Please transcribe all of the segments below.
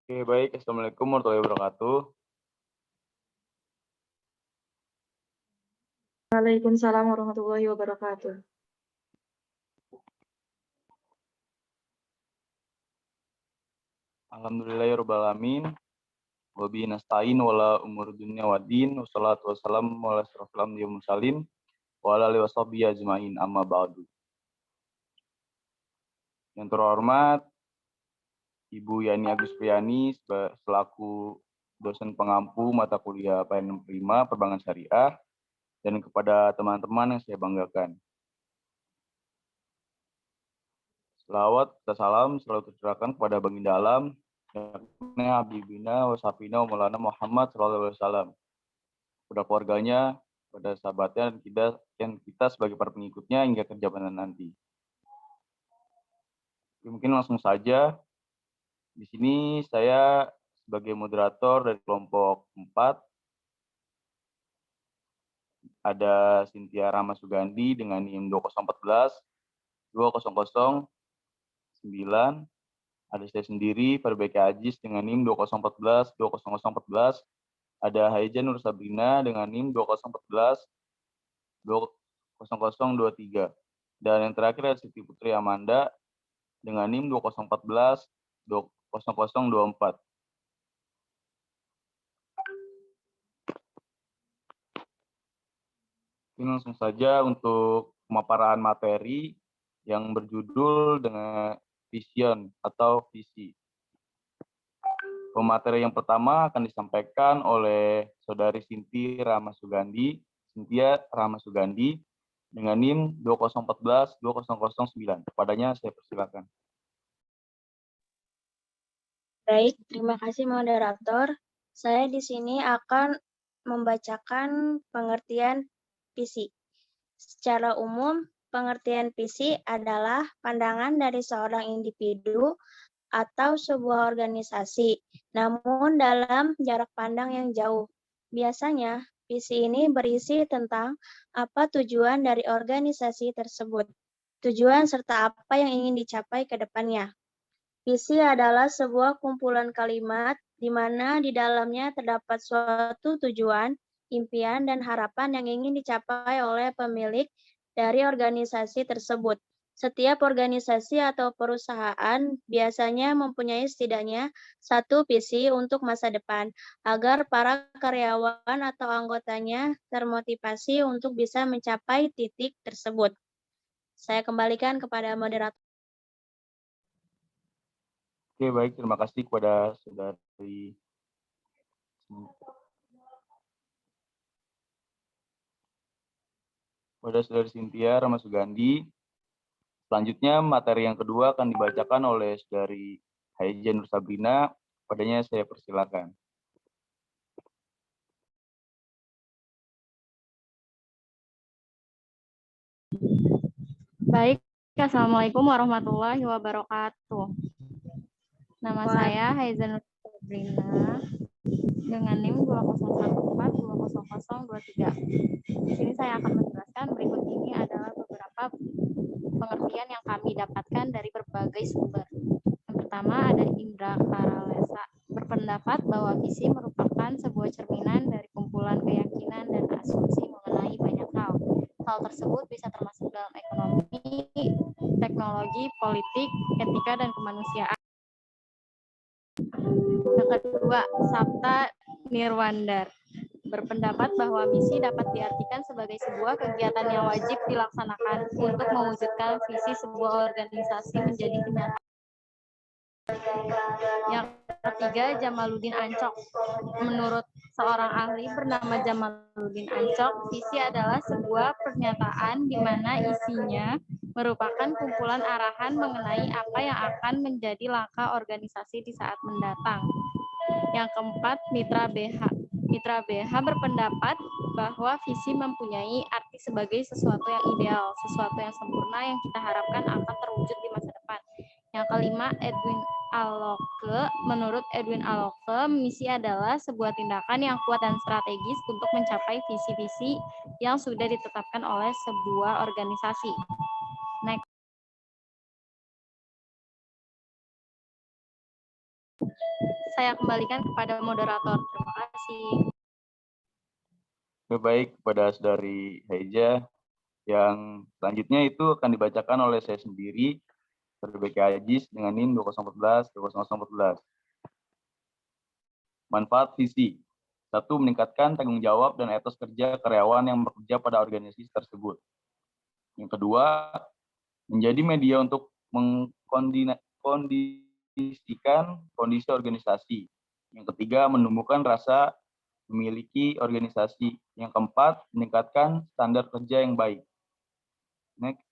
Oke, baik. Assalamualaikum warahmatullahi wabarakatuh. Waalaikumsalam warahmatullahi wabarakatuh. Alhamdulillahirrahmanirrahim. Wabihi nasta'in wala umur dunya waddin. Wassalatu wassalamu ala asyrofil anbiya'i wal mursalin wa ala alihi washabihi ajmain, amma ba'du. Yang terhormat Ibu Yani Agus Priyani selaku dosen pengampu mata kuliah PN65 Perbankan Syariah, dan kepada teman-teman yang saya banggakan. Selawat dan salam selalu tercurahkan kepada Baginda Alam, Habibina wa Safina wa Maulana Muhammad sallallahu alaihi wasallam, kepada keluarganya, pada sahabatnya, dan kita sebagai para pengikutnya hingga ke zaman nanti. Mungkin langsung saja. Di sini saya sebagai moderator dari kelompok 4, ada Cynthia Rama Sugandi dengan NIM 2014 2009, ada saya sendiri Perbaiki Ajis dengan NIM 2014 2014, ada Haija Nur Sabrina dengan NIM 2014 2023, dan yang terakhir ada Siti Putri Amanda dengan NIM 2014 0024. Ini langsung saja untuk pemaparan materi yang berjudul dengan vision atau visi. Pemateri yang pertama akan disampaikan oleh Saudari Cynthia Rama Sugandi dengan NIM 2014-2009. Kepadanya saya persilakan. Baik, terima kasih moderator. Saya di sini akan membacakan pengertian visi. Secara umum, pengertian visi adalah pandangan dari seorang individu atau sebuah organisasi, namun dalam jarak pandang yang jauh. Biasanya, visi ini berisi tentang apa tujuan dari organisasi tersebut, tujuan serta apa yang ingin dicapai ke depannya. Visi adalah sebuah kumpulan kalimat di mana di dalamnya terdapat suatu tujuan impian, dan harapan yang ingin dicapai oleh pemilik dari organisasi tersebut. Setiap organisasi atau perusahaan biasanya mempunyai setidaknya satu visi untuk masa depan, agar para karyawan atau anggotanya termotivasi untuk bisa mencapai titik tersebut. Saya kembalikan kepada moderator. Oke, baik. Terima kasih kepada saudari Cynthia Ramasugandi. Selanjutnya, materi yang kedua akan dibacakan oleh saudari Haiza Nur Sabrina. Padanya saya persilakan. Baik, Assalamualaikum warahmatullahi wabarakatuh. Nama saya Haiza Nur Sabrina dengan NIM 201420023. Di sini saya akan menjelaskan berikut ini adalah beberapa pengertian yang kami dapatkan dari berbagai sumber. Yang pertama ada Indra Karalesa berpendapat bahwa visi merupakan sebuah cerminan dari kumpulan keyakinan dan asumsi mengenai banyak hal. Hal tersebut bisa termasuk dalam ekonomi, teknologi, politik, etika, dan kemanusiaan. Yang kedua, Sapta Nirwandar berpendapat bahwa misi dapat diartikan sebagai sebuah kegiatan yang wajib dilaksanakan untuk mewujudkan visi sebuah organisasi menjadi kenyataan. Yang ketiga, Jamaluddin Ancok. Menurut seorang ahli bernama Jamaluddin Ancok, visi adalah sebuah pernyataan di mana isinya merupakan kumpulan arahan mengenai apa yang akan menjadi langkah organisasi di saat mendatang. Yang keempat, Mitra BH. Mitra BH berpendapat bahwa visi mempunyai arti sebagai sesuatu yang ideal, sesuatu yang sempurna yang kita harapkan akan terwujud di masa depan. Yang kelima, Edwin Aloke. Menurut Edwin Aloke, misi adalah sebuah tindakan yang kuat dan strategis untuk mencapai visi-visi yang sudah ditetapkan oleh sebuah organisasi. Next. Saya kembalikan kepada moderator. Terima kasih. Baik, kepada saudari Haiza. Yang selanjutnya itu akan dibacakan oleh saya sendiri, Becky Ajis dengan NIM 2014-2014. Manfaat visi. 1. Meningkatkan tanggung jawab dan etos kerja karyawan yang bekerja pada organisasi tersebut. Yang kedua, menjadi media untuk mengkondisikan kondisi organisasi. Yang ketiga, menumbuhkan rasa memiliki organisasi. Yang keempat, meningkatkan standar kerja yang baik. Next.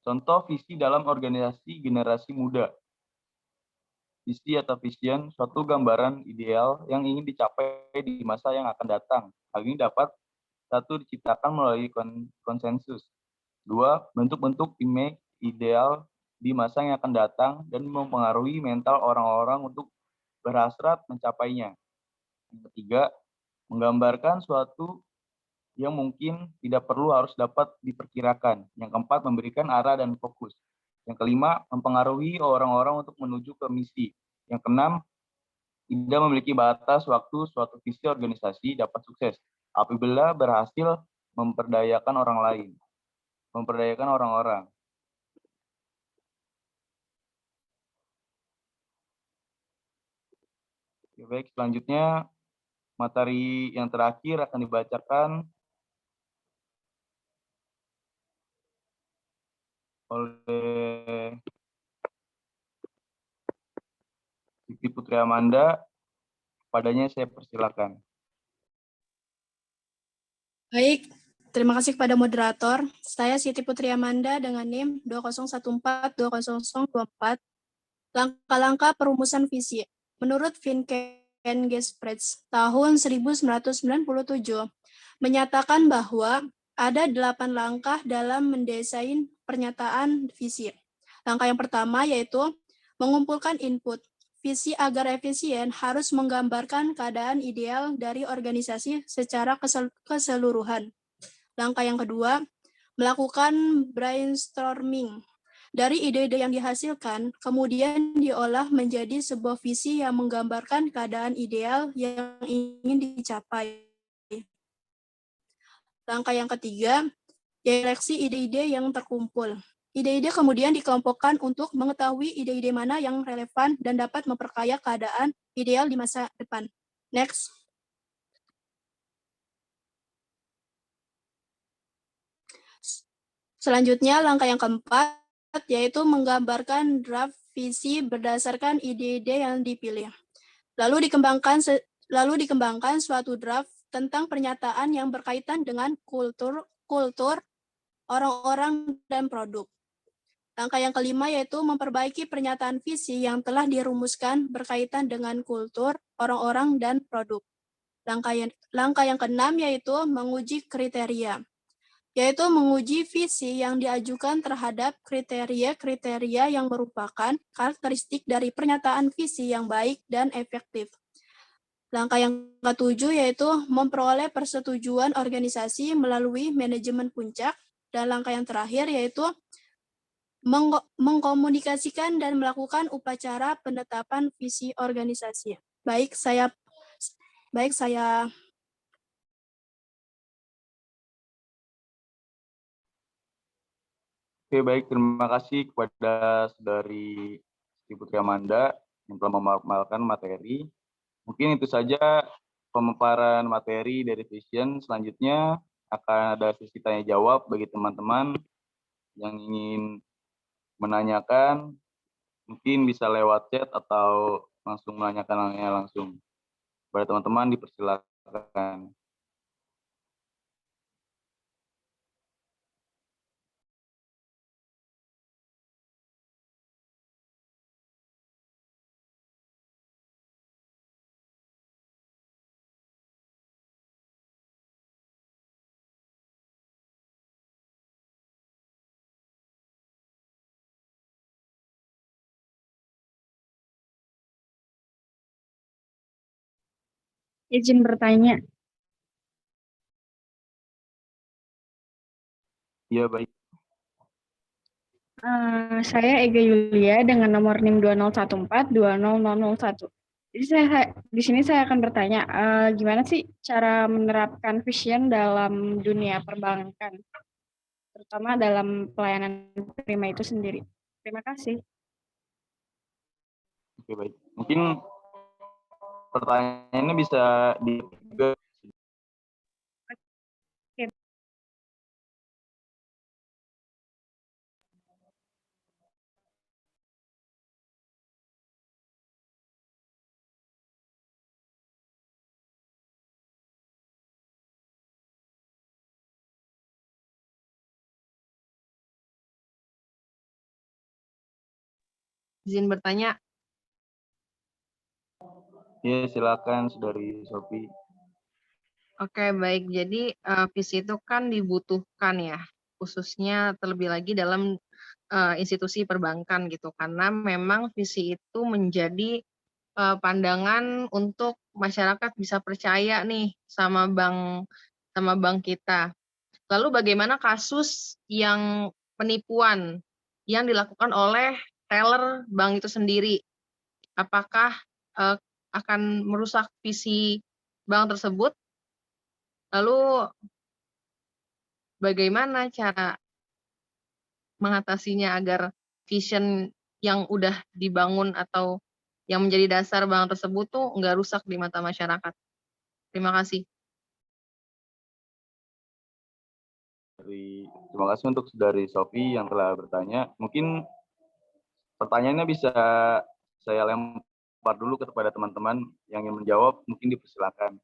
Contoh visi dalam organisasi generasi muda. Visi atau vision, suatu gambaran ideal yang ingin dicapai di masa yang akan datang. Hal ini dapat 1. Diciptakan melalui konsensus. 2. Bentuk-bentuk image ideal di masa yang akan datang dan mempengaruhi mental orang-orang untuk berhasrat mencapainya. Yang ketiga, menggambarkan suatu yang mungkin tidak perlu harus dapat diperkirakan. Yang keempat, memberikan arah dan fokus. Yang kelima, mempengaruhi orang-orang untuk menuju ke misi. Yang keenam, tidak memiliki batas waktu suatu visi organisasi dapat sukses apabila berhasil memperdayakan orang lain, memperdayakan orang-orang. Baik, selanjutnya materi yang terakhir akan dibacakan oleh Siti Putri Amanda. Padanya saya persilakan. Baik, terima kasih kepada moderator. Saya Siti Putri Amanda dengan NIM 2014-20024. Langkah-langkah perumusan visi. Menurut Finken Gesprecht tahun 1997, menyatakan bahwa ada 8 langkah dalam mendesain pernyataan visi. Langkah yang pertama yaitu mengumpulkan input. Visi agar efisien harus menggambarkan keadaan ideal dari organisasi secara keseluruhan. Langkah yang kedua, melakukan brainstorming. Dari ide-ide yang dihasilkan, kemudian diolah menjadi sebuah visi yang menggambarkan keadaan ideal yang ingin dicapai. Langkah yang ketiga, seleksi ide-ide yang terkumpul. Ide-ide kemudian dikelompokkan untuk mengetahui ide-ide mana yang relevan dan dapat memperkaya keadaan ideal di masa depan. Next. Selanjutnya, langkah yang keempat, yaitu menggambarkan draft visi berdasarkan ide-ide yang dipilih. Lalu dikembangkan suatu draft tentang pernyataan yang berkaitan dengan kultur, orang-orang, dan produk. Langkah yang kelima yaitu memperbaiki pernyataan visi yang telah dirumuskan berkaitan dengan kultur, orang-orang, dan produk. Langkah yang keenam yaitu menguji kriteria, yaitu menguji visi yang diajukan terhadap kriteria-kriteria yang merupakan karakteristik dari pernyataan visi yang baik dan efektif. Langkah yang ketujuh yaitu memperoleh persetujuan organisasi melalui manajemen puncak. Dan langkah yang terakhir yaitu mengkomunikasikan dan melakukan upacara penetapan visi organisasi. Baik, saya Oke, baik. Terima kasih kepada Saudari Siti Putri Amanda yang telah memaparkan materi. Mungkin itu saja pemaparan materi dari Vision. Selanjutnya akan ada sesi tanya jawab bagi teman-teman yang ingin menanyakan. Mungkin bisa lewat chat atau langsung menanyakannya langsung. Pada teman-teman dipersilakan. Izin bertanya. Iya, baik. Saya Ega Yulia dengan nomor NIM 2014200001. Jadi di sini saya akan bertanya, gimana sih cara menerapkan Vision dalam dunia perbankan, terutama dalam pelayanan prima itu sendiri. Terima kasih. Oke, baik. Mungkin pertanyaannya bisa juga. Izin bertanya. Ya, silakan Saudari Sophie. Oke, baik. Jadi visi itu kan dibutuhkan ya, khususnya terlebih lagi dalam institusi perbankan gitu, karena memang visi itu menjadi pandangan untuk masyarakat bisa percaya nih sama bank kita. Lalu bagaimana kasus yang penipuan yang dilakukan oleh teller bank itu sendiri? Apakah akan merusak visi bank tersebut? Lalu bagaimana cara mengatasinya agar vision yang udah dibangun atau yang menjadi dasar bank tersebut tuh nggak rusak di mata masyarakat? Terima kasih. Terima kasih untuk Saudari Sophie yang telah bertanya. Mungkin pertanyaannya bisa saya lempar dulu kepada teman-teman yang ingin menjawab, mungkin dipersilakan.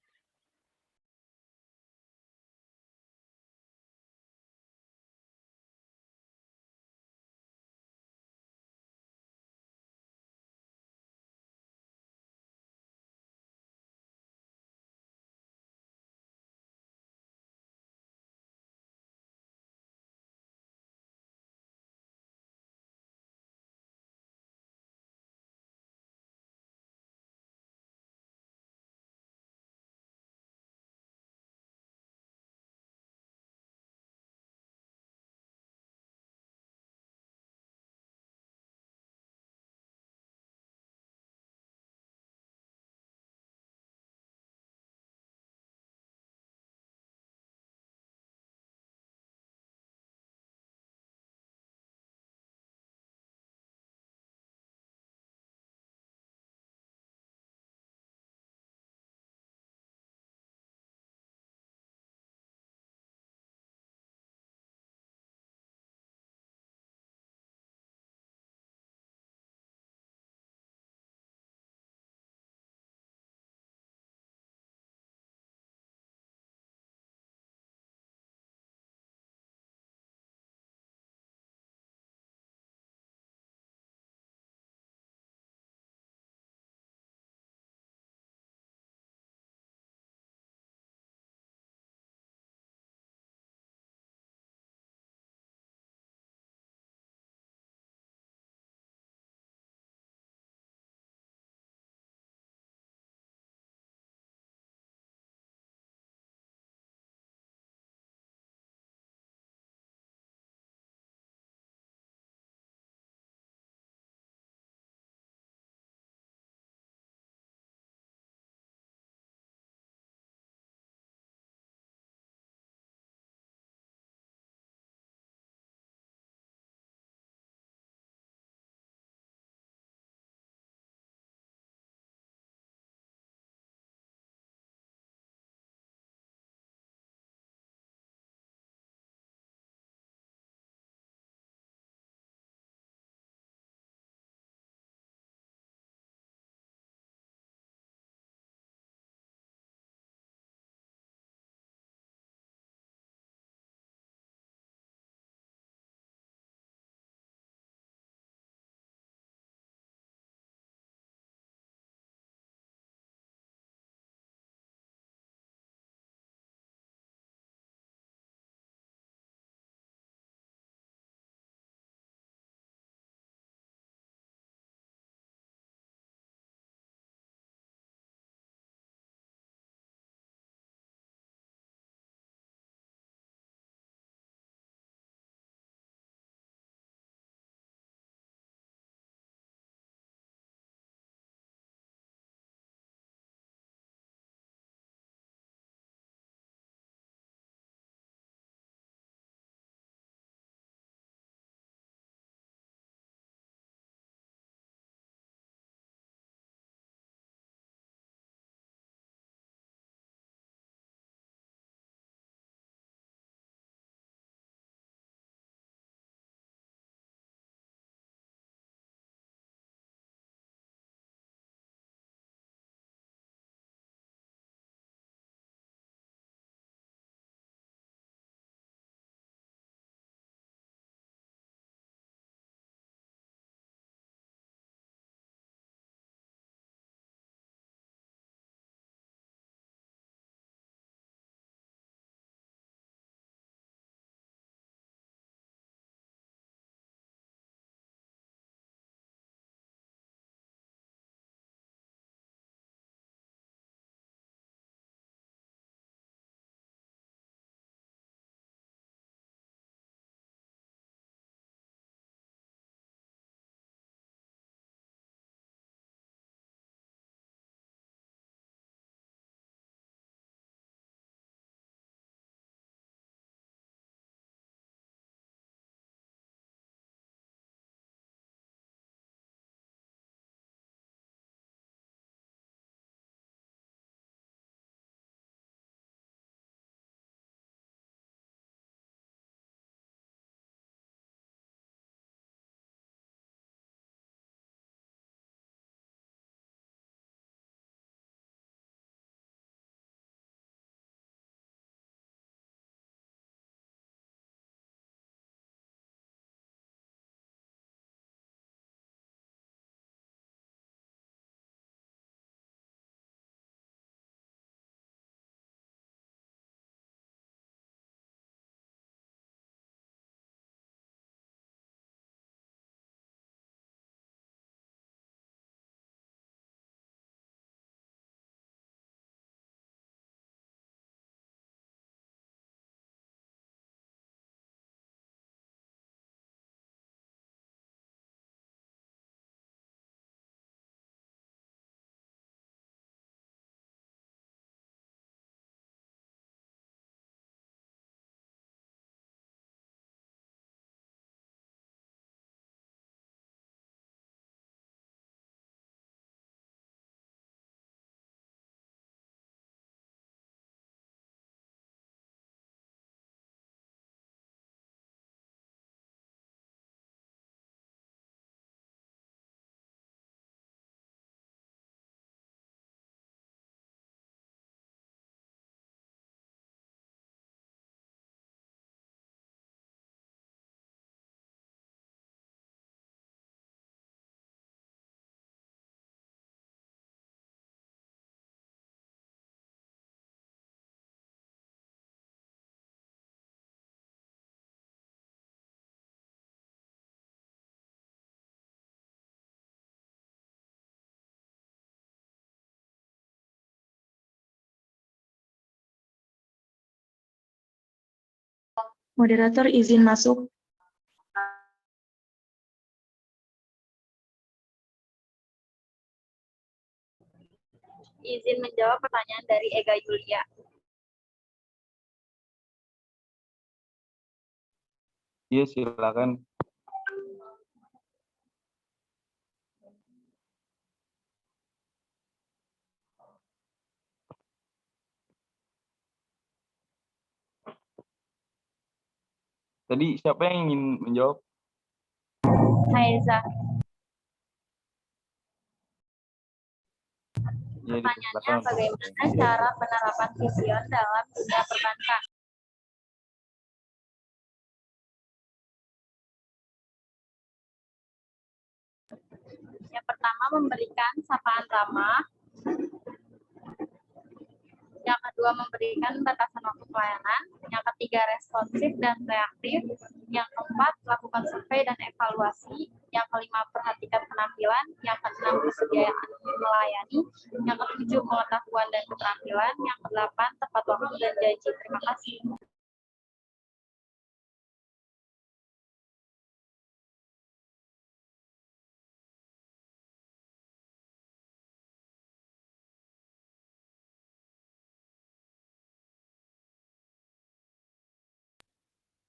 Moderator izin masuk. Izin menjawab pertanyaan dari Ega Yulia. Iya, silakan. Tadi siapa yang ingin menjawab? Haiza, Ya, pertanyaannya silakan. bagaimana cara penerapan vision dalam dunia perbankan? Yang pertama, memberikan sapaan ramah. Yang kedua, memberikan batasan waktu pelayanan. Yang ketiga, responsif dan reaktif. Yang keempat, lakukan survei dan evaluasi. Yang kelima, perhatikan penampilan. Yang keenam, kesediaan melayani. Yang ketujuh, pengetahuan dan keterampilan. Yang kedelapan, tepat waktu dan janji. Terima kasih.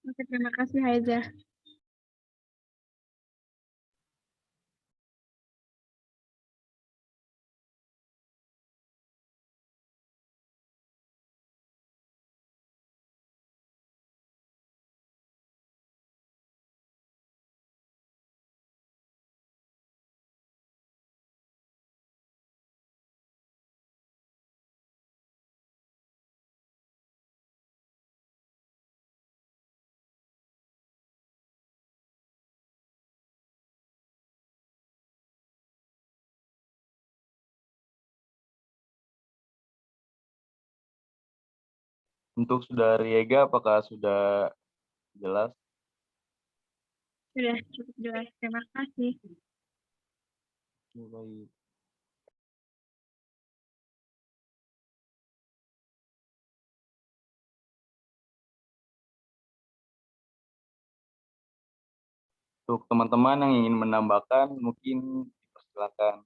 Oke, terima kasih Haiza. Untuk Saudari Ega, apakah sudah jelas? Sudah cukup jelas. Terima kasih. Baik. Untuk teman-teman yang ingin menambahkan, mungkin silakan.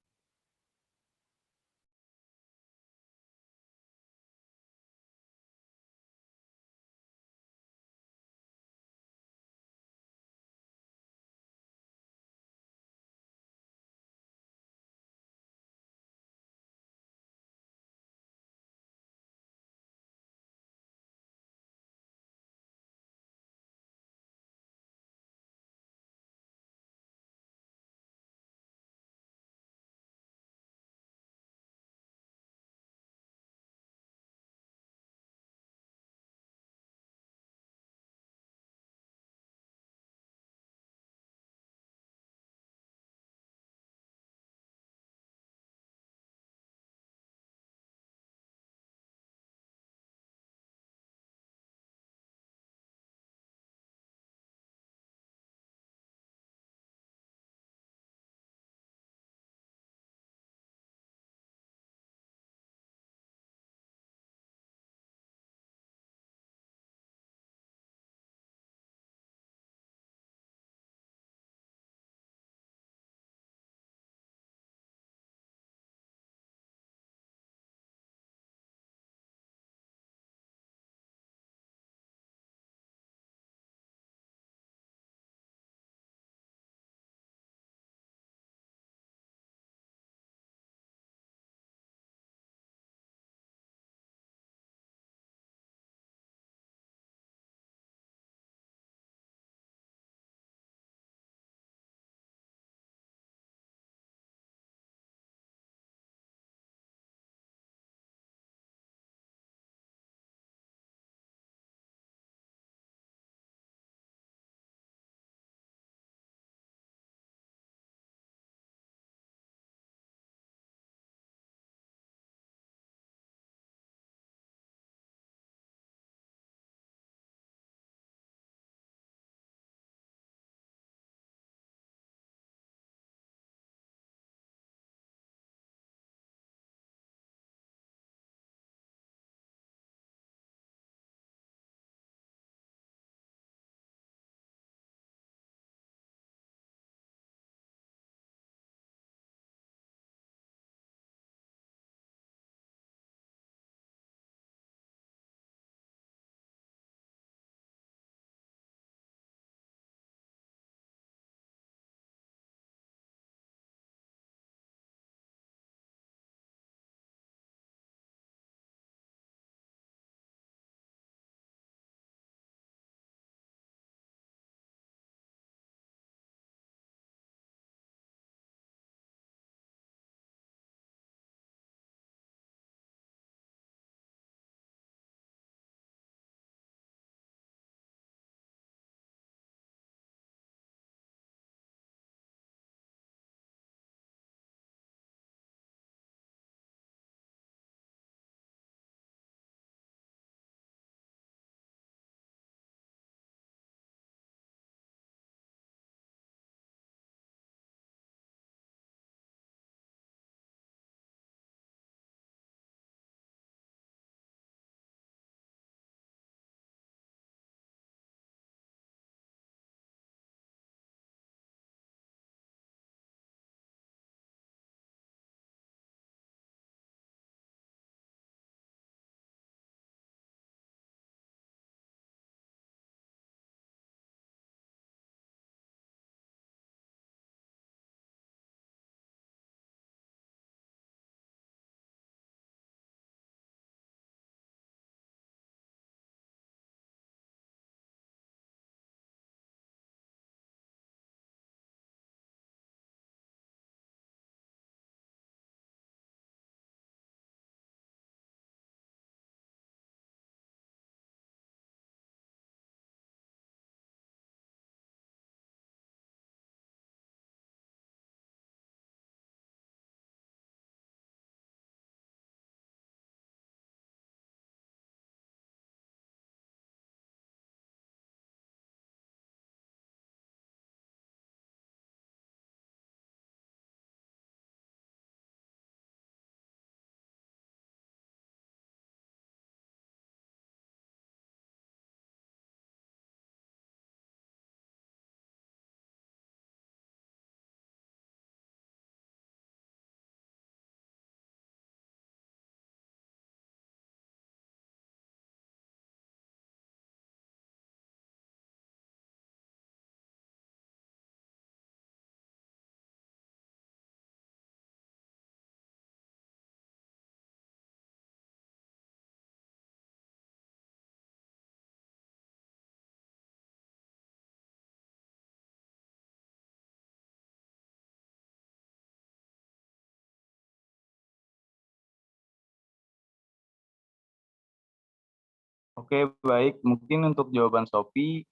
Oke, baik. Mungkin untuk jawaban Sophie,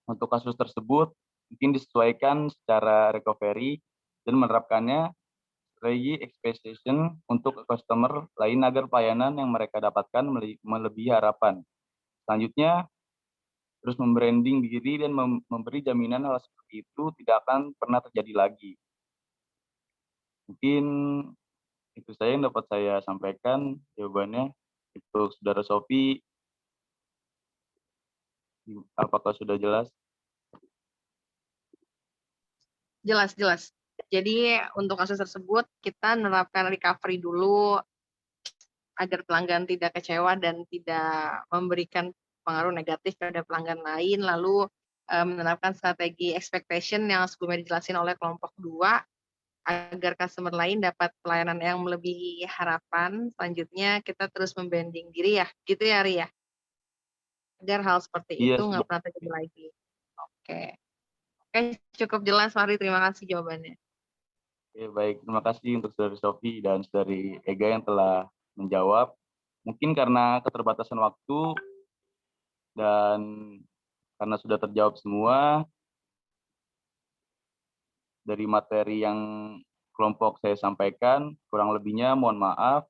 untuk kasus tersebut mungkin disesuaikan secara recovery dan menerapkannya strategi expectation untuk customer lain agar pelayanan yang mereka dapatkan melebihi harapan. Selanjutnya, terus membranding diri dan memberi jaminan hal seperti itu tidak akan pernah terjadi lagi. Mungkin itu saja yang dapat saya sampaikan jawabannya. Untuk Saudara Sophie, apakah sudah jelas? Jelas. Jadi untuk kasus tersebut kita menerapkan recovery dulu agar pelanggan tidak kecewa dan tidak memberikan pengaruh negatif pada pelanggan lain, lalu menerapkan strategi expectation yang sebelumnya dijelasin oleh kelompok 2 agar customer lain dapat pelayanan yang melebihi harapan. Selanjutnya kita terus membranding diri ya, gitu ya Ri ya? Agar hal seperti Iya, itu nggak pernah terjadi lagi. Oke, cukup jelas Fahri, terima kasih jawabannya. Oke, baik. Terima kasih untuk Saudari Sophie dan Saudari Ega yang telah menjawab. Mungkin karena keterbatasan waktu dan karena sudah terjawab semua dari materi yang kelompok saya sampaikan, kurang lebihnya mohon maaf.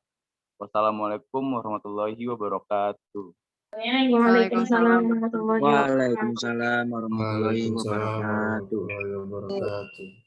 Wassalamualaikum warahmatullahi wabarakatuh. Waalaikumsalam warahmatullahi wabarakatuh. Waalaikumsalam warahmatullahi Waalaikumsalam wabarakatuh. warahmatullahi wabarakatuh.